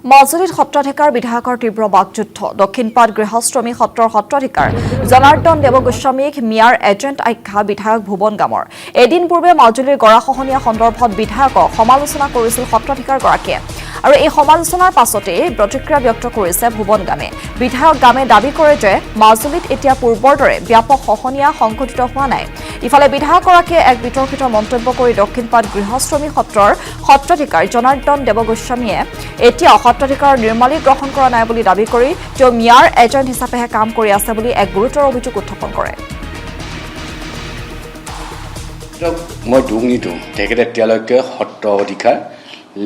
মাজুলীত সত্ৰাধিকাৰ বিধায়কৰ তীব্ৰ বাকযুদ্ধ দক্ষিণপাট গৃহশ্ৰমী সত্ৰৰ সত্ৰাধিকাৰ জনাৰ্দন দেৱগোস্বামীক মিয়াৰ এজেণ্ট আখ্যা বিধায়ক ভুৱন গামৰ এদিন পূৰ্বে মাজুলীৰ গৰাখহনীয়া সন্দৰ্ভত বিধায়কক সমালোচনা কৰিছিল সত্ৰাধিকাৰগৰাকীয়ে আৰু এই সমালোচনাৰ পাছতে প্ৰতিক্ৰিয়া ব্যক্ত কৰিছে ভুৱন গামে বিধায়ক গামে দাবী কৰে যে মাজুলীত এতিয়া পূৰ্বৰ দৰে ব্যাপক খহনীয়া সংঘটিত হোৱা নাই ইফালে বিধায়কগৰাকীয়ে এক বিতৰ্কিত মন্তব্য কৰি দক্ষিণপাট গৃহশ্ৰমী সত্ৰৰ সত্ৰাধিকাৰ জনাৰ্দন দেৱগোস্বামীয়ে এতিয়া সত্ৰাধিকাৰৰ নিৰ্মালী গ্ৰহণ কৰা নাই বুলি দাবী কৰি তেওঁ মিয়াৰ এজেণ্ট হিচাপেহে কাম কৰি আছে বুলি এক গুৰুতৰ অভিযোগ উত্থাপন কৰে মই দুখ নিদিওঁ তেখেতে এতিয়ালৈকে সত্ৰ অধিকাৰ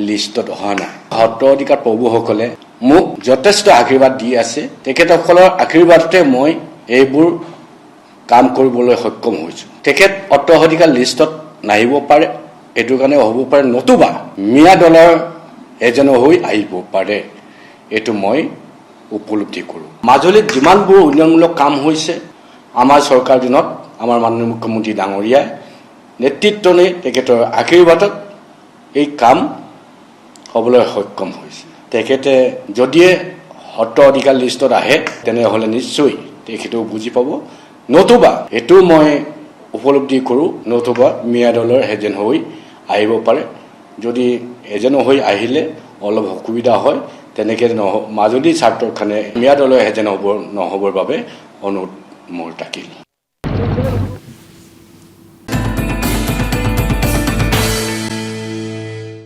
লিষ্টত অহা নাই সত্ৰ অধিকাৰ প্ৰভুসকলে মোক যথেষ্ট আশীৰ্বাদ দি আছে তেখেতসকলৰ আশীৰ্বাদতে মই এইবোৰ কাম কৰিবলৈ সক্ষম হৈছোঁ তেখেত সত্ৰ অধিকাৰ লিষ্টত নাহিব পাৰে এইটো কাৰণে হ'ব পাৰে নতুবা মিয়া দলৰ এজনো হৈ আহিব পাৰে এইটো মই উপলব্ধি কৰোঁ মাজুলীত যিমানবোৰ উন্নয়নমূলক কাম হৈছে আমাৰ চৰকাৰ দিনত আমাৰ মাননীয় মুখ্যমন্ত্ৰী ডাঙৰীয়াই নেতৃত্ব লৈ তেখেতৰ আশীৰ্বাদত এই কাম হ'বলৈ সক্ষম হৈছে তেখেতে যদিয়ে সত্ৰ অধিকাৰ লিষ্টত আহে তেনেহ'লে নিশ্চয় তেখেতেও বুজি পাব নতুবা এইটো মই উপলব্ধি কৰোঁ নতুবা মিয়া দলৰ এজেণ্ট হৈ আহিব পাৰে যদি এজেণ্ট হৈ আহিলে অলপ অসুবিধা হয় তেনেকৈ মাজুলী ছাত্ৰৰ কাৰণে মিয়া দলৰ এজেণ্ট নহ'বৰ বাবে অনুৰোধ মোৰ থাকিল